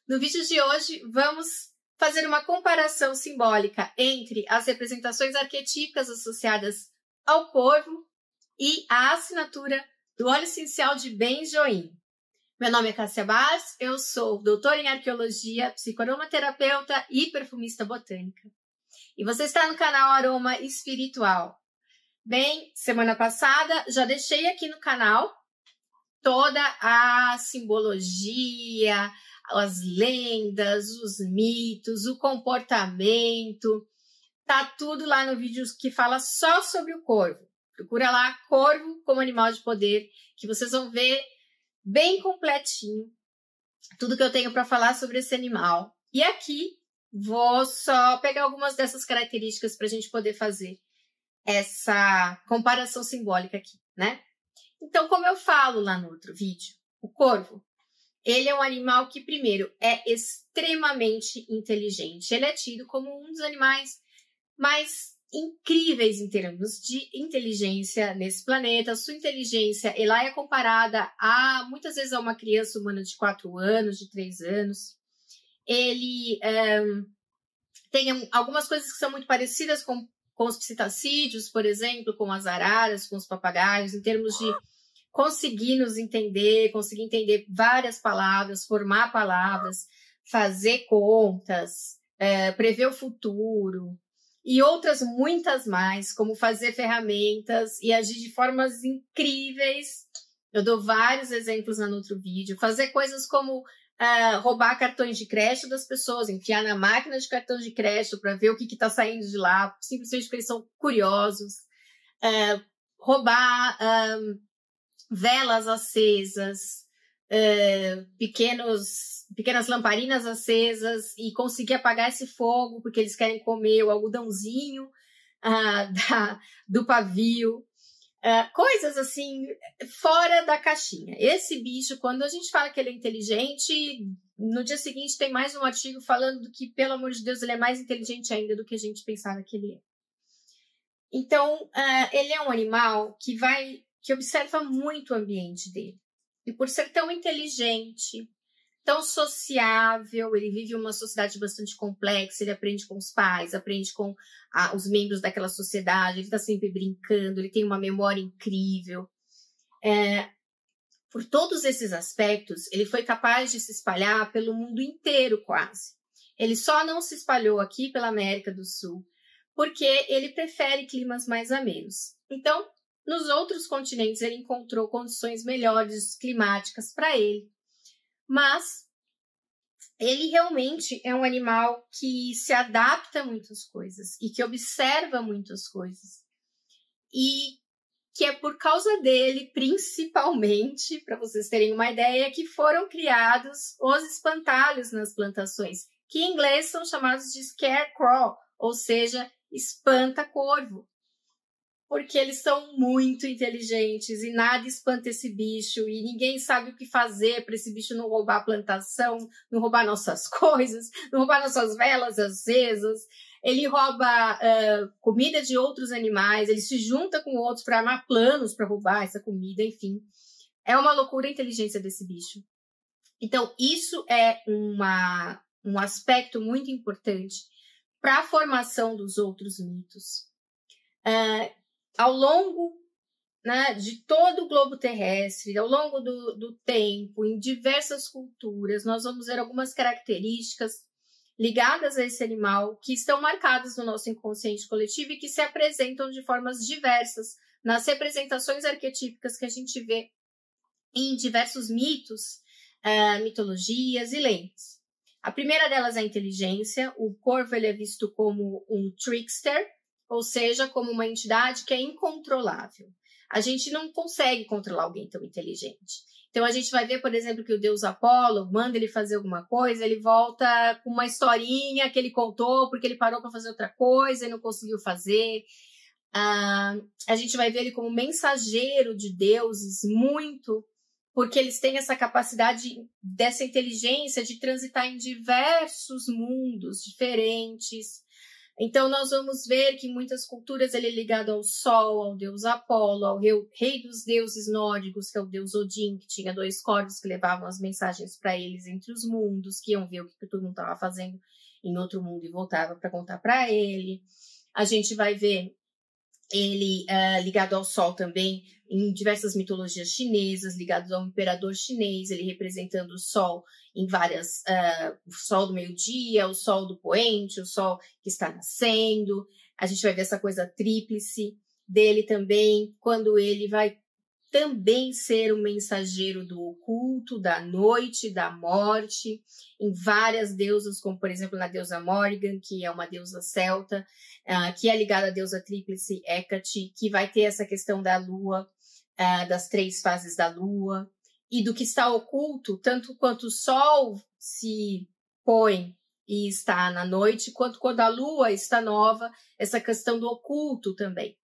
No vídeo de hoje, vamos fazer uma comparação simbólica entre as representações arquetípicas associadas ao corvo e a assinatura do óleo essencial de benjoim. Meu nome é Cássia Bars, eu sou doutora em arqueologia, psicoaromaterapeuta e perfumista botânica. E você está no canal Aroma Espiritual. Bem, semana passada já deixei aqui no canal toda a simbologia, as lendas, os mitos, o comportamento. Tá tudo lá no vídeo que fala só sobre o corvo. Procura lá, corvo como animal de poder, que vocês vão ver bem completinho tudo que eu tenho para falar sobre esse animal. E aqui vou só pegar algumas dessas características para a gente poder fazer essa comparação simbólica aqui, né? Então, como eu falo lá no outro vídeo, o corvo, ele é um animal que, primeiro, é extremamente inteligente. Ele é tido como um dos animais mais incríveis em termos de inteligência nesse planeta. Sua inteligência, ela é comparada muitas vezes a uma criança humana de 4 anos, de 3 anos. Ele tem algumas coisas que são muito parecidas com os psitacídeos, por exemplo, com as araras, com os papagaios, em termos de conseguir nos entender, conseguir entender várias palavras, formar palavras, fazer contas, prever o futuro, e outras muitas mais, como fazer ferramentas e agir de formas incríveis. Eu dou vários exemplos no outro vídeo. Fazer coisas como roubar cartões de crédito das pessoas, enfiar na máquina de cartão de crédito para ver o que está saindo de lá, simplesmente porque eles são curiosos. Roubar velas acesas, pequenas lamparinas acesas e conseguir apagar esse fogo porque eles querem comer o algodãozinho do pavio. Coisas assim, fora da caixinha. Esse bicho, quando a gente fala que ele é inteligente, no dia seguinte tem mais um artigo falando que, pelo amor de Deus, ele é mais inteligente ainda do que a gente pensava que ele é. Então, ele é um animal que observa muito o ambiente dele. E por ser tão inteligente, tão sociável, ele vive uma sociedade bastante complexa, ele aprende com os pais, aprende com os membros daquela sociedade, ele está sempre brincando, ele tem uma memória incrível. Por todos esses aspectos, ele foi capaz de se espalhar pelo mundo inteiro quase. Ele só não se espalhou aqui pela América do Sul, porque ele prefere climas mais amenos. Então, nos outros continentes, ele encontrou condições melhores climáticas para ele. Mas ele realmente é um animal que se adapta a muitas coisas e que observa muitas coisas. E que é por causa dele, principalmente, para vocês terem uma ideia, que foram criados os espantalhos nas plantações, que em inglês são chamados de scarecrow, ou seja, espanta-corvo. Porque eles são muito inteligentes e nada espanta esse bicho e ninguém sabe o que fazer para esse bicho não roubar a plantação, não roubar nossas coisas, não roubar nossas velas acesas. Ele rouba comida de outros animais, ele se junta com outros para armar planos para roubar essa comida, enfim. É uma loucura a inteligência desse bicho. Então, isso é um aspecto muito importante para a formação dos outros mitos. Ao longo, né, de todo o globo terrestre, ao longo do tempo, em diversas culturas, nós vamos ver algumas características ligadas a esse animal que estão marcadas no nosso inconsciente coletivo e que se apresentam de formas diversas nas representações arquetípicas que a gente vê em diversos mitos, mitologias e lendas. A primeira delas é a inteligência. O corvo ele é visto como um trickster, ou seja, como uma entidade que é incontrolável. A gente não consegue controlar alguém tão inteligente. Então, a gente vai ver, por exemplo, que o deus Apolo manda ele fazer alguma coisa, ele volta com uma historinha que ele contou porque ele parou para fazer outra coisa e não conseguiu fazer. A gente vai ver ele como mensageiro de deuses, muito, porque eles têm essa capacidade dessa inteligência de transitar em diversos mundos diferentes, Então, nós vamos ver que em muitas culturas ele é ligado ao Sol, ao deus Apolo, ao rei dos deuses nórdicos, que é o deus Odin, que tinha 2 corvos que levavam as mensagens para eles entre os mundos, que iam ver o que todo mundo estava fazendo em outro mundo e voltava para contar para ele. A gente vai ver ele ligado ao Sol também em diversas mitologias chinesas, ligados ao imperador chinês, ele representando o Sol em várias, o Sol do meio-dia, o Sol do poente, o Sol que está nascendo. A gente vai ver essa coisa tríplice dele também, quando ele vai também ser um mensageiro do oculto, da noite, da morte, em várias deusas, como por exemplo na deusa Morrigan, que é uma deusa celta, que é ligada à deusa tríplice Hecate, que vai ter essa questão da lua, das 3 fases da lua, e do que está oculto, tanto quanto o sol se põe e está na noite, quanto quando a lua está nova, essa questão do oculto também.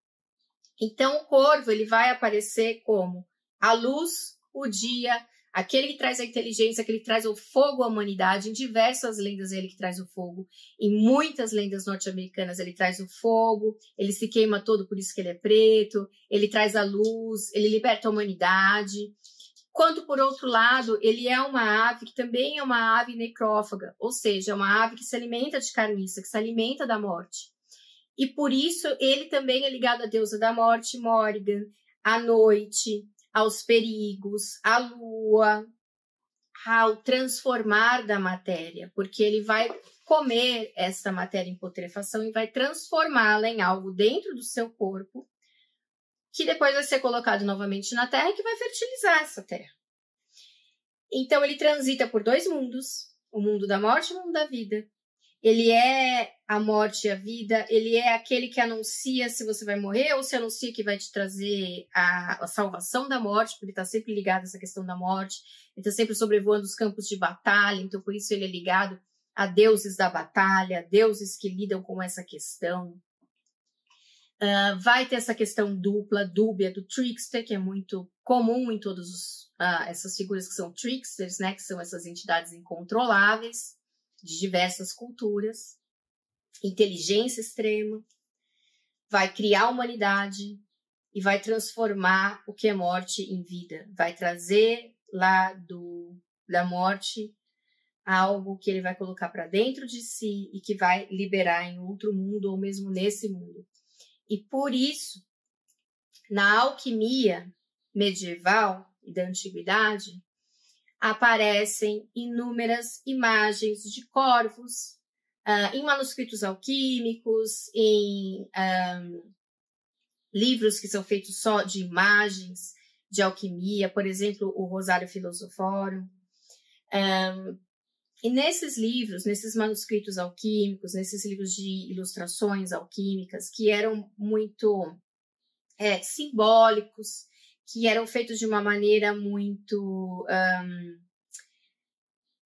Então, o corvo ele vai aparecer como a luz, o dia, aquele que traz a inteligência, aquele que traz o fogo à humanidade. Em diversas lendas ele que traz o fogo. Em muitas lendas norte-americanas ele traz o fogo, ele se queima todo, por isso que ele é preto, ele traz a luz, ele liberta a humanidade. Quanto, por outro lado, ele é uma ave que também é uma ave necrófaga, ou seja, é uma ave que se alimenta de carniça, que se alimenta da morte. E por isso ele também é ligado à deusa da morte, Morrigan, à noite, aos perigos, à lua, ao transformar da matéria, porque ele vai comer essa matéria em putrefação e vai transformá-la em algo dentro do seu corpo, que depois vai ser colocado novamente na terra e que vai fertilizar essa terra. Então ele transita por 2 mundos, o mundo da morte e o mundo da vida. Ele é a morte e a vida, ele é aquele que anuncia se você vai morrer ou se anuncia que vai te trazer a salvação da morte, porque ele está sempre ligado a essa questão da morte, ele está sempre sobrevoando os campos de batalha, então por isso ele é ligado a deuses da batalha, deuses que lidam com essa questão. Vai ter essa questão dupla, dúbia, do trickster, que é muito comum em todas essas figuras que são tricksters, né, que são essas entidades incontroláveis, de diversas culturas, inteligência extrema, vai criar a humanidade e vai transformar o que é morte em vida, vai trazer lá da morte algo que ele vai colocar para dentro de si e que vai liberar em outro mundo ou mesmo nesse mundo. E por isso, na alquimia medieval e da antiguidade, aparecem inúmeras imagens de corvos em manuscritos alquímicos, em livros que são feitos só de imagens de alquimia, por exemplo, o Rosário Philosophorum. E nesses livros, nesses manuscritos alquímicos, nesses livros de ilustrações alquímicas, que eram muito simbólicos, que eram feitos de uma maneira muito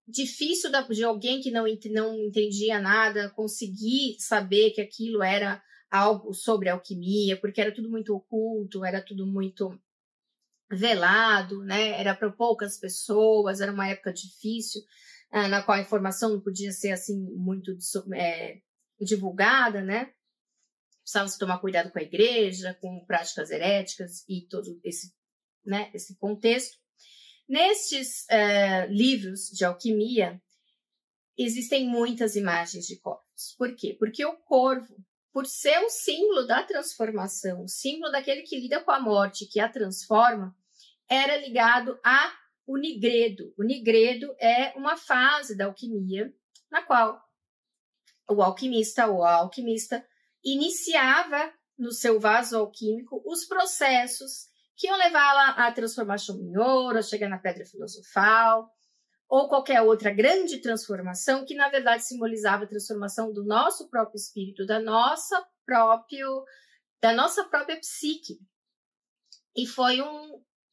difícil de alguém que não entendia nada conseguir saber que aquilo era algo sobre alquimia, porque era tudo muito oculto, era tudo muito velado, né? Era para poucas pessoas, era uma época difícil, na qual a informação não podia ser assim muito divulgada, né? Precisava-se tomar cuidado com a igreja, com práticas heréticas e todo esse contexto. Nestes livros de alquimia, existem muitas imagens de corvos. Por quê? Porque o corvo, por ser o símbolo da transformação, o símbolo daquele que lida com a morte, que a transforma, era ligado ao nigredo. O nigredo é uma fase da alquimia na qual o alquimista ou a alquimista iniciava no seu vaso alquímico os processos que iam levá-la à transformação em ouro, a chegar na pedra filosofal, ou qualquer outra grande transformação que, na verdade, simbolizava a transformação do nosso próprio espírito, da nossa própria psique. E foi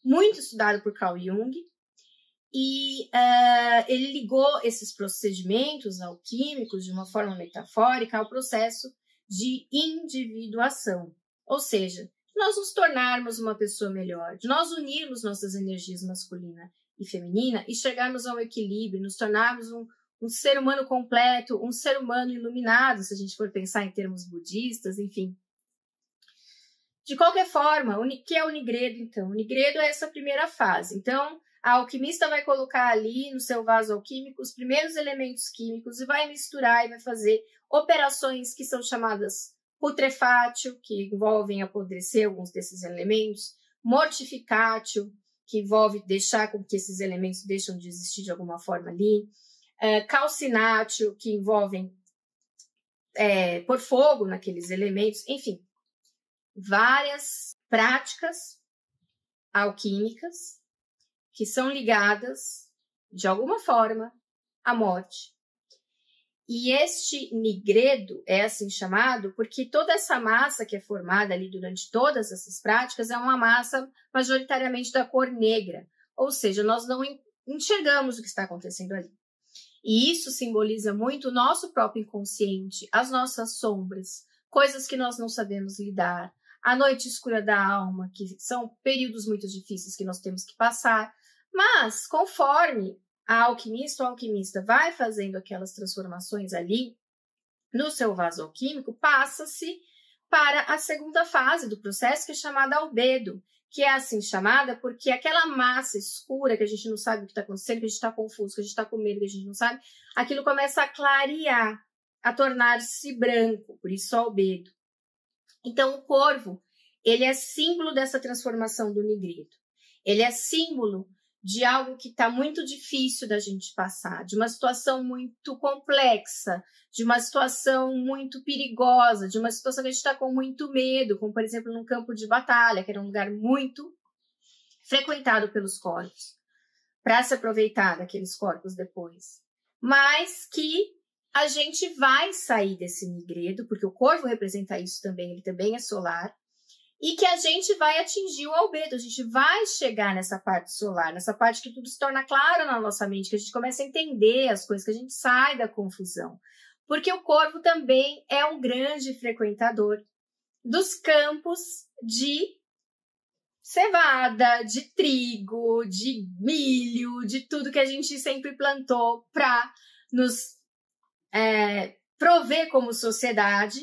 muito estudado por Carl Jung, e ele ligou esses procedimentos alquímicos de uma forma metafórica ao processo de individuação, ou seja, de nós nos tornarmos uma pessoa melhor, de nós unirmos nossas energias masculina e feminina e chegarmos ao equilíbrio, nos tornarmos um ser humano completo, um ser humano iluminado, se a gente for pensar em termos budistas, enfim. De qualquer forma, o que é o nigredo, então? O nigredo é essa primeira fase. Então, a alquimista vai colocar ali no seu vaso alquímico os primeiros elementos químicos e vai misturar e vai fazer operações que são chamadas putrefácio, que envolvem apodrecer alguns desses elementos, mortificatio, que envolve deixar com que esses elementos deixam de existir de alguma forma ali, calcinatio, que envolvem pôr fogo naqueles elementos, enfim, várias práticas alquímicas que são ligadas, de alguma forma, à morte. E este nigredo é assim chamado porque toda essa massa que é formada ali durante todas essas práticas é uma massa majoritariamente da cor negra, ou seja, nós não enxergamos o que está acontecendo ali. E isso simboliza muito o nosso próprio inconsciente, as nossas sombras, coisas que nós não sabemos lidar, a noite escura da alma, que são períodos muito difíceis que nós temos que passar. Mas, conforme a alquimista ou alquimista vai fazendo aquelas transformações ali no seu vaso alquímico, passa-se para a segunda fase do processo, que é chamada albedo, que é assim chamada porque aquela massa escura que a gente não sabe o que está acontecendo, que a gente está confuso, que a gente está com medo, que a gente não sabe, aquilo começa a clarear, a tornar-se branco, por isso albedo. Então, o corvo, ele é símbolo dessa transformação do nigredo. Ele é símbolo de algo que está muito difícil da gente passar, de uma situação muito complexa, de uma situação muito perigosa, de uma situação que a gente está com muito medo, como, por exemplo, num campo de batalha, que era um lugar muito frequentado pelos corvos, para se aproveitar daqueles corvos depois. Mas que a gente vai sair desse nigredo, porque o corvo representa isso também, ele também é solar, e que a gente vai atingir o albedo, a gente vai chegar nessa parte solar, nessa parte que tudo se torna claro na nossa mente, que a gente começa a entender as coisas, que a gente sai da confusão. Porque o corvo também é um grande frequentador dos campos de cevada, de trigo, de milho, de tudo que a gente sempre plantou para nos prover como sociedade,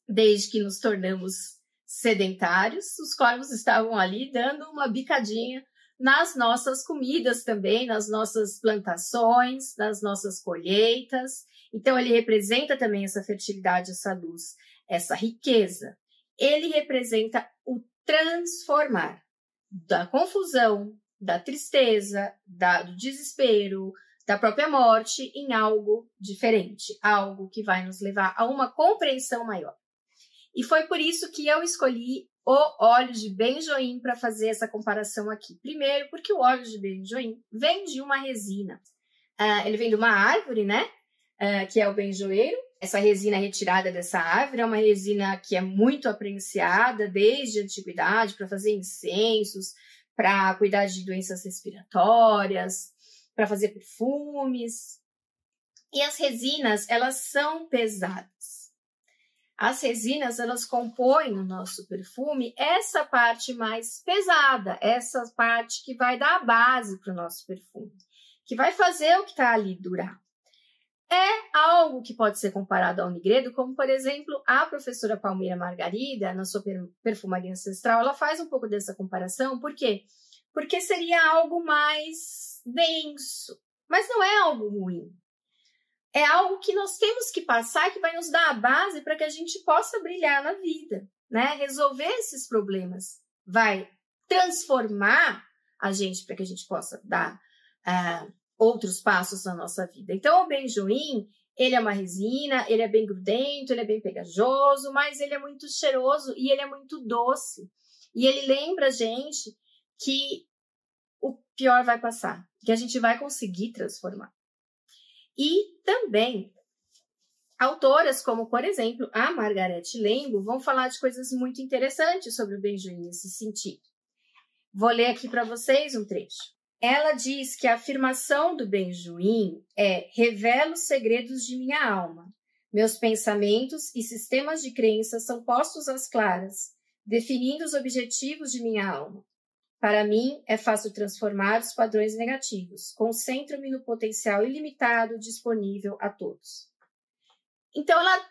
desde que nos tornamos sedentários. Os corvos estavam ali dando uma bicadinha nas nossas comidas também, nas nossas plantações, nas nossas colheitas. Então, ele representa também essa fertilidade, essa luz, essa riqueza. Ele representa o transformar da confusão, da tristeza, do desespero, da própria morte em algo diferente, algo que vai nos levar a uma compreensão maior. E foi por isso que eu escolhi o óleo de benjoim para fazer essa comparação aqui. Primeiro, porque o óleo de benjoim vem de uma resina. Ele vem de uma árvore, né? Que é o benjoeiro. Essa resina retirada dessa árvore é uma resina que é muito apreciada desde a antiguidade para fazer incensos, para cuidar de doenças respiratórias, para fazer perfumes. E as resinas, elas são pesadas. As resinas, elas compõem no nosso perfume essa parte mais pesada, essa parte que vai dar a base para o nosso perfume, que vai fazer o que está ali durar. É algo que pode ser comparado ao nigredo, como, por exemplo, a professora Palmeira Margarida, na sua perfumaria ancestral, ela faz um pouco dessa comparação. Por quê? Porque seria algo mais denso, mas não é algo ruim. É algo que nós temos que passar, que vai nos dar a base para que a gente possa brilhar na vida, né? Resolver esses problemas, vai transformar a gente para que a gente possa dar outros passos na nossa vida. Então, o benjoim, ele é uma resina, ele é bem grudento, ele é bem pegajoso, mas ele é muito cheiroso e ele é muito doce. E ele lembra a gente que o pior vai passar, que a gente vai conseguir transformar. E também, autoras como, por exemplo, a Margarete Lembo vão falar de coisas muito interessantes sobre o benjoim nesse sentido. Vou ler aqui para vocês um trecho. Ela diz que a afirmação do benjoim é: revela os segredos de minha alma. Meus pensamentos e sistemas de crença são postos às claras, definindo os objetivos de minha alma. Para mim, é fácil transformar os padrões negativos. Concentro-me no potencial ilimitado disponível a todos. Então, ela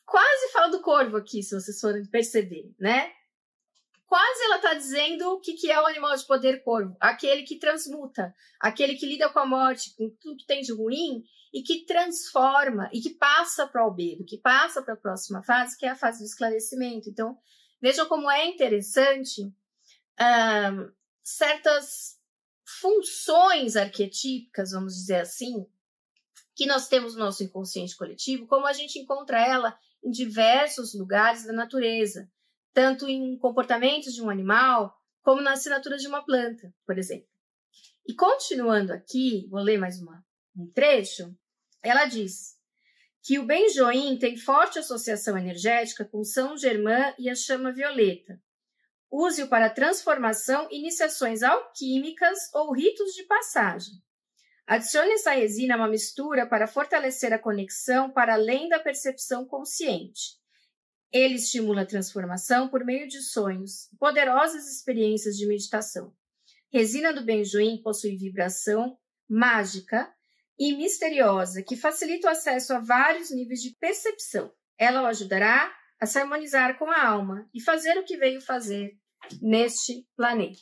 quase fala do corvo aqui, se vocês forem perceber, né? Quase ela está dizendo o que é o animal de poder corvo. Aquele que transmuta, aquele que lida com a morte, com tudo que tem de ruim, e que transforma, e que passa para o albedo, que passa para a próxima fase, que é a fase do esclarecimento. Então, vejam como é interessante certas funções arquetípicas, vamos dizer assim, que nós temos no nosso inconsciente coletivo, como a gente encontra ela em diversos lugares da natureza, tanto em comportamentos de um animal, como na assinatura de uma planta, por exemplo. E continuando aqui, vou ler mais um trecho, ela diz que o benjoim tem forte associação energética com São Germain e a chama violeta. Use-o para transformação, iniciações alquímicas ou ritos de passagem. Adicione essa resina a uma mistura para fortalecer a conexão para além da percepção consciente. Ele estimula a transformação por meio de sonhos, poderosas experiências de meditação. Resina do benjoim possui vibração mágica e misteriosa que facilita o acesso a vários níveis de percepção. Ela o ajudará a se harmonizar com a alma e fazer o que veio fazer neste planeta.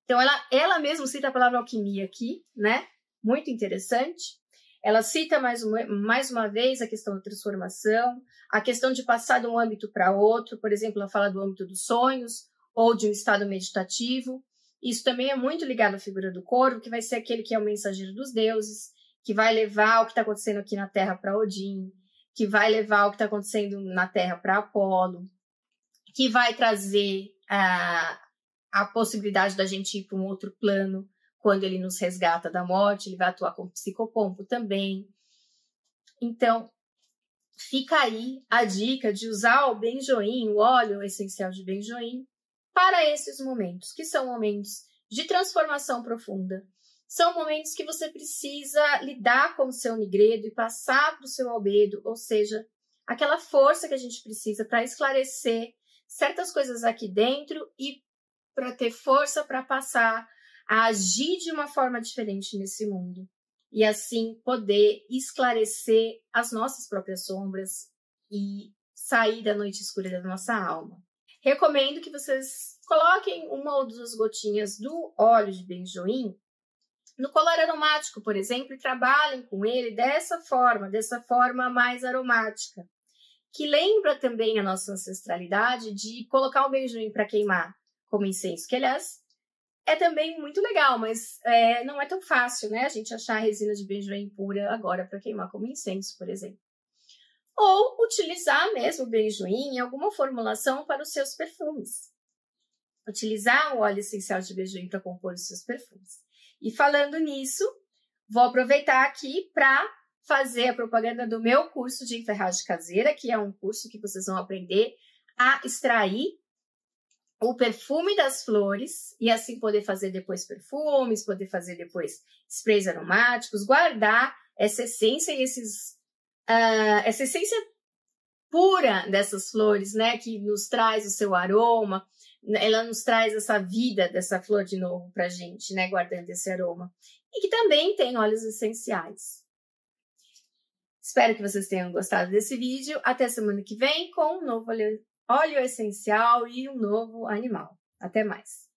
Então, ela mesma cita a palavra alquimia aqui, né? Muito interessante. Ela cita mais uma vez a questão da transformação, a questão de passar de um âmbito para outro. Por exemplo, ela fala do âmbito dos sonhos ou de um estado meditativo. Isso também é muito ligado à figura do corvo, que vai ser aquele que é o mensageiro dos deuses, que vai levar o que está acontecendo aqui na Terra para Odin, que vai levar o que está acontecendo na Terra para Apolo, que vai trazer a possibilidade da gente ir para um outro plano. Quando ele nos resgata da morte, ele vai atuar como psicopompo também. Então, fica aí a dica de usar o benjoim, o óleo essencial de benjoim, para esses momentos, que são momentos de transformação profunda. São momentos que você precisa lidar com o seu nigredo e passar para o seu albedo, ou seja, aquela força que a gente precisa para esclarecer certas coisas aqui dentro e para ter força para passar a agir de uma forma diferente nesse mundo e assim poder esclarecer as nossas próprias sombras e sair da noite escura da nossa alma. Recomendo que vocês coloquem uma ou duas gotinhas do óleo de benjoim no colar aromático, por exemplo, e trabalhem com ele dessa forma mais aromática, que lembra também a nossa ancestralidade de colocar o benjoim para queimar como incenso, que aliás é também muito legal, mas não é tão fácil, né? A gente achar a resina de benjoim pura agora para queimar como incenso, por exemplo. Ou utilizar mesmo o benjoim em alguma formulação para os seus perfumes. Utilizar o óleo essencial de benjoim para compor os seus perfumes. E falando nisso, vou aproveitar aqui para fazer a propaganda do meu curso de enferragem caseira, que é um curso que vocês vão aprender a extrair o perfume das flores e assim poder fazer depois perfumes, poder fazer depois sprays aromáticos, guardar essa essência e essa essência pura dessas flores, né, que nos traz o seu aroma, ela nos traz essa vida dessa flor de novo pra gente, né, guardando esse aroma. E que também tem óleos essenciais. Espero que vocês tenham gostado desse vídeo. Até semana que vem com um novo óleo essencial e um novo animal. Até mais!